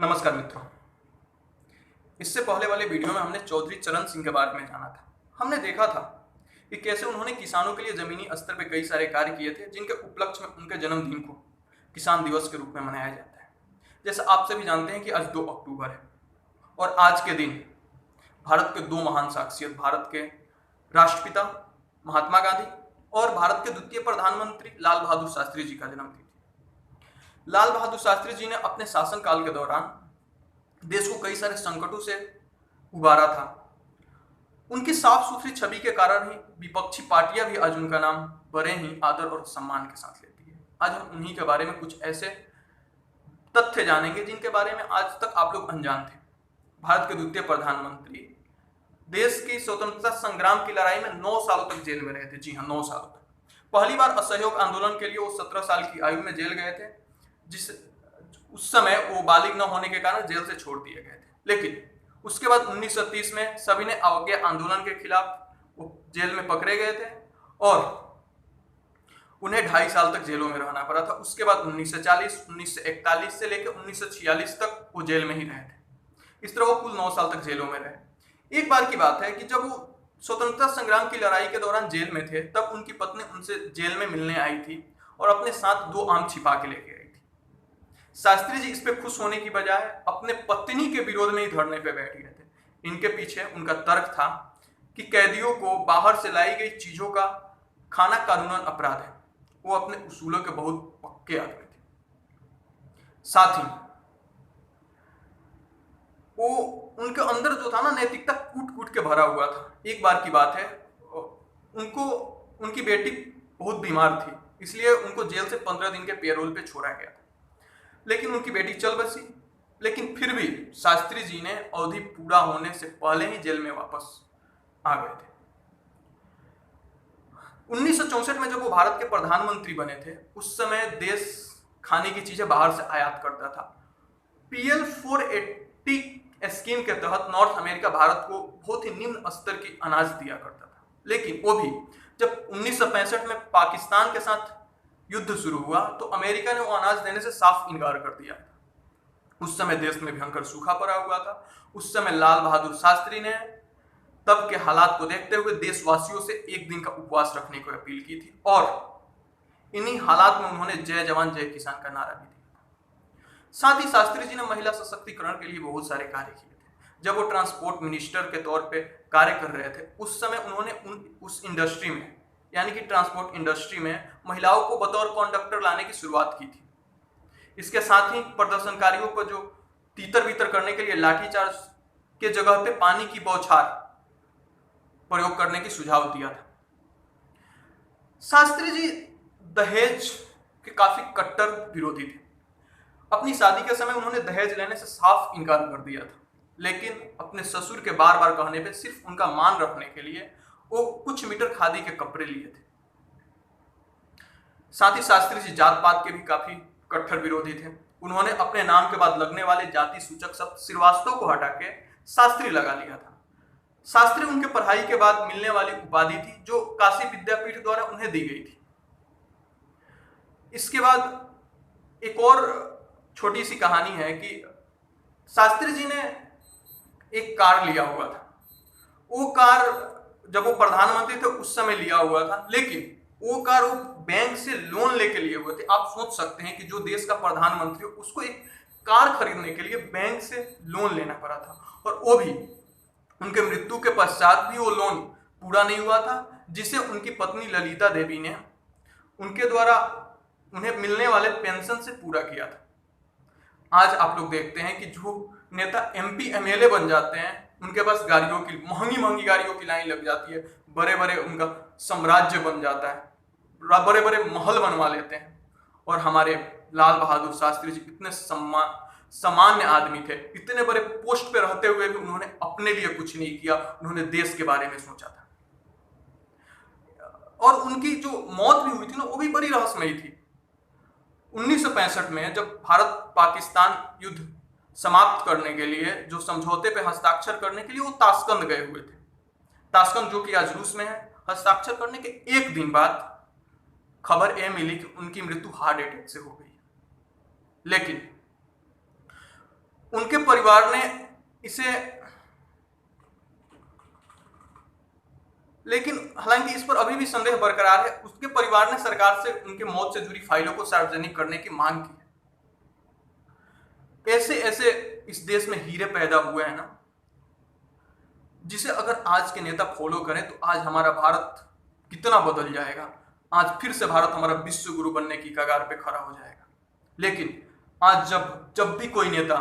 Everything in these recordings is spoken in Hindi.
नमस्कार मित्रों। इससे पहले वाले वीडियो में हमने चौधरी चरण सिंह के बारे में जाना था। हमने देखा था कि कैसे उन्होंने किसानों के लिए जमीनी स्तर पर कई सारे कार्य किए थे, जिनके उपलक्ष्य में उनके जन्मदिन को किसान दिवस के रूप में मनाया जाता है। जैसा आप सभी जानते हैं कि आज 2 अक्टूबर है और आज के दिन भारत के 2 महान शख्सियत, भारत के राष्ट्रपिता महात्मा गांधी और भारत के द्वितीय प्रधानमंत्री लाल बहादुर शास्त्री जी का जन्मदिन। लाल बहादुर शास्त्री जी ने अपने शासनकाल के दौरान देश को कई सारे संकटों से उबारा था। उनकी साफ सुथरी छवि के कारण ही विपक्षी पार्टियां भी आज उनका नाम बड़े ही आदर और सम्मान के साथ लेती है। आज हम उन्हीं के बारे में कुछ ऐसे तथ्य जानेंगे जिनके बारे में आज तक आप लोग अनजान थे। भारत के द्वितीय प्रधानमंत्री देश की स्वतंत्रता संग्राम की लड़ाई में 9 सालों तक जेल में रहे थे। जी हाँ, 9 सालों तक। पहली बार असहयोग आंदोलन के लिए वो 17 साल की आयु में जेल गए थे, जिस उस समय वो बालिग न होने के कारण जेल से छोड़ दिए गए थे। लेकिन उसके बाद 1930 में सविनय अवज्ञा आंदोलन के खिलाफ वो जेल में पकड़े गए थे और उन्हें 2.5 साल तक जेलों में रहना पड़ा था। उसके बाद 1940, 1941 से लेकर 1946 तक वो जेल में ही रहे थे। इस तरह वो कुल 9 साल तक जेलों में रहे। एक बार की बात है कि जब वो स्वतंत्रता संग्राम की लड़ाई के दौरान जेल में थे, तब उनकी पत्नी उनसे जेल में मिलने आई थी और अपने साथ 2 आम छिपा के लेके आई थी। शास्त्री जी इस पे खुश होने की बजाय अपने पत्नी के विरोध में ही धरने पे बैठ गए थे। इनके पीछे उनका तर्क था कि कैदियों को बाहर से लाई गई चीजों का खाना कानूनन अपराध है। वो अपने उसूलों के बहुत पक्के आदमी थे। साथ ही वो उनके अंदर जो था ना, नैतिकता कूट कूट के भरा हुआ था। एक बार की बात है, उनकी बेटी बहुत बीमार थी, इसलिए उनको जेल से 15 दिन के पेरोल पे छोड़ा गया था। लेकिन उनकी बेटी चल बसी। लेकिन फिर भी शास्त्री जी ने अवधि पूरा होने से पहले ही जेल में वापस आ गए थे। 1964 में जब वो भारत के प्रधानमंत्री बने थे, उस समय देश खाने की चीजें बाहर से आयात करता था। PL 480 स्कीम के तहत नॉर्थ अमेरिका भारत को बहुत ही निम्न स्तर की अनाज दिया करता था। लेकिन वो भी जब 1965 में पाकिस्तान के साथ युद्ध शुरू हुआ तो अमेरिका ने वो अनाज देने से साफ इनकार कर दिया था। उस समय देश में भयंकर सूखा पड़ा हुआ था। उस समय लाल बहादुर शास्त्री ने तब के हालात को देखते हुए देशवासियों से 1 दिन का उपवास रखने की अपील की थी और इन्हीं हालात में उन्होंने जय जवान जय किसान का नारा भी दिया। साथ ही शास्त्री जी ने महिला सशक्तिकरण के लिए बहुत सारे कार्य किए थे। जब वो ट्रांसपोर्ट मिनिस्टर के तौर पे कार्य कर रहे थे, उस समय उन्होंने उस इंडस्ट्री में, यानी कि ट्रांसपोर्ट इंडस्ट्री में, महिलाओं को बतौर कंडक्टर लाने की शुरुआत की थी। इसके साथ ही प्रदर्शनकारियों को जो तीतर बीतर करने के लिए लाठीचार्ज के जगह पे पानी की बौछार प्रयोग करने की सुझाव दिया था। शास्त्री जी दहेज के काफी कट्टर विरोधी थे। अपनी शादी के समय उन्होंने दहेज लेने से साफ इनकार कर दिया था। लेकिन अपने ससुर के बार बार कहने पे सिर्फ उनका मान रखने के लिए वो कुछ मीटर खादी के कपड़े लिए थे। साथ ही शास्त्री जी जात पात के भी काफी कट्टर विरोधी थे। उन्होंने अपने नाम के बाद लगने वाले जाति सूचक शब्द श्रीवास्तव को हटा के शास्त्री लगा लिया था। शास्त्री उनके पढ़ाई के बाद मिलने वाली उपाधि थी जो काशी विद्यापीठ द्वारा उन्हें दी गई थी। इसके बाद एक और छोटी सी कहानी है कि शास्त्री जी ने एक कार लिया हुआ था। वो कार जब वो प्रधानमंत्री थे उस समय लिया हुआ था, लेकिन वो कार वो बैंक से लोन लेके लिए हुए थे। आप सोच सकते हैं कि जो देश का प्रधानमंत्री हो उसको एक कार खरीदने के लिए बैंक से लोन लेना पड़ा था, और वो भी उनके मृत्यु के पश्चात भी वो लोन पूरा नहीं हुआ था, जिसे उनकी पत्नी ललिता देवी ने उनके द्वारा उन्हें मिलने वाले पेंशन से पूरा किया था। आज आप लोग देखते हैं कि जो नेता MP MLA बन जाते हैं, उनके पास गाड़ियों की महंगी महंगी गाड़ियों की लाइन लग जाती है, बड़े बड़े उनका साम्राज्य बन जाता है, बड़े बड़े महल बनवा लेते हैं। और हमारे लाल बहादुर शास्त्री जी इतने सामान्य आदमी थे, इतने बड़े पोस्ट पे रहते हुए भी उन्होंने अपने लिए कुछ नहीं किया, उन्होंने देश के बारे में सोचा था। और उनकी जो मौत भी हुई थी ना, वो भी बड़ी रहस्यमयी थी। 1965 में जब भारत पाकिस्तान युद्ध समाप्त करने के लिए जो समझौते पे हस्ताक्षर करने के लिए वो ताशकंद गए हुए थे। ताशकंद जो कि आज रूस में है। हस्ताक्षर करने के 1 दिन बाद खबर ये मिली कि उनकी मृत्यु हार्ट अटैक से हो गई। लेकिन उनके परिवार ने इसे, लेकिन हालांकि इस पर अभी भी संदेह बरकरार है, उसके परिवार ने सरकार से उनके मौत से जुड़ी फाइलों को सार्वजनिक करने की मांग की है। ऐसे ऐसे इस देश में हीरे पैदा हुए हैं ना, जिसे अगर आज के नेता फॉलो करें तो आज हमारा भारत कितना बदल जाएगा। आज फिर से भारत हमारा विश्व गुरु बनने की कगार पे खड़ा हो जाएगा। लेकिन आज जब जब भी कोई नेता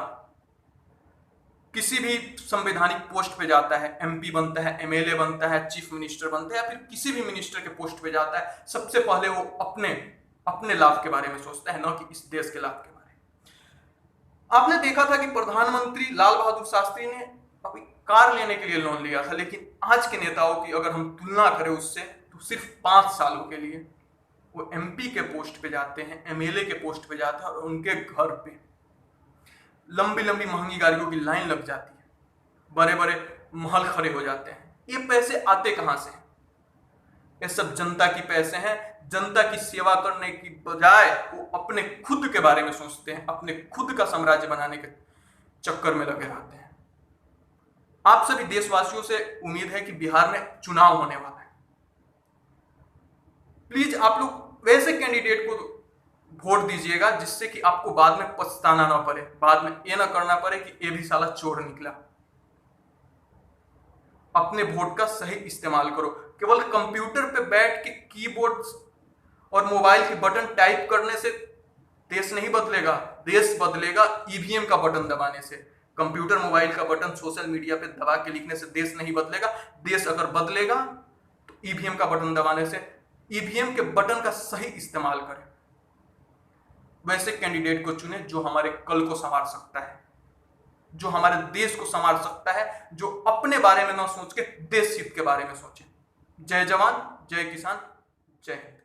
किसी भी संवैधानिक पोस्ट पे जाता है, एमपी बनता है, एमएलए बनता है, चीफ मिनिस्टर बनता है, या फिर किसी भी मिनिस्टर के पोस्ट पे जाता है, सबसे पहले वो अपने अपने लाभ के बारे में सोचता है, न कि इस देश के लाभ के बारे में। आपने देखा था कि प्रधानमंत्री लाल बहादुर शास्त्री ने अभी कार लेने के लिए लोन लिया था, लेकिन आज के नेताओं की अगर हम तुलना करें उससे, तो सिर्फ 5 सालों के लिए वो एमपी के पोस्ट पे जाते हैं, एमएलए के पोस्ट पे जाते हैं, और उनके घर पे लंबी लंबी महंगी गाड़ियों की लाइन लग जाती है, बड़े बड़े महल खड़े हो जाते हैं। ये पैसे आते कहां से हैं? ये सब जनता की पैसे हैं। जनता की सेवा करने की बजाय वो अपने खुद के बारे में सोचते हैं, अपने खुद का साम्राज्य बनाने के चक्कर में लगे रहते हैं। आप सभी देशवासियों से उम्मीद है कि बिहार में चुनाव होने वाला है। प्लीज आप लोग वैसे कैंडिडेट को वोट दीजिएगा जिससे कि आपको बाद में पछताना ना पड़े, बाद में ये ना करना पड़े कि ये भी साला चोर निकला। अपने वोट का सही इस्तेमाल करो। केवल कंप्यूटर पे बैठ के कीबोर्ड और मोबाइल के बटन टाइप करने से देश नहीं बदलेगा। देश बदलेगा ईवीएम का बटन दबाने से। कंप्यूटर मोबाइल का बटन सोशल मीडिया पे दबा के लिखने से देश नहीं बदलेगा। देश अगर बदलेगा तो ईवीएम का बटन दबाने से। ईवीएम के बटन का सही इस्तेमाल करें। वैसे कैंडिडेट को चुने जो हमारे कल को संवार सकता है, जो हमारे देश को संवार सकता है, जो अपने बारे में ना सोच के देश हित के बारे में सोचे। जय जवान, जय किसान, जय हिंद।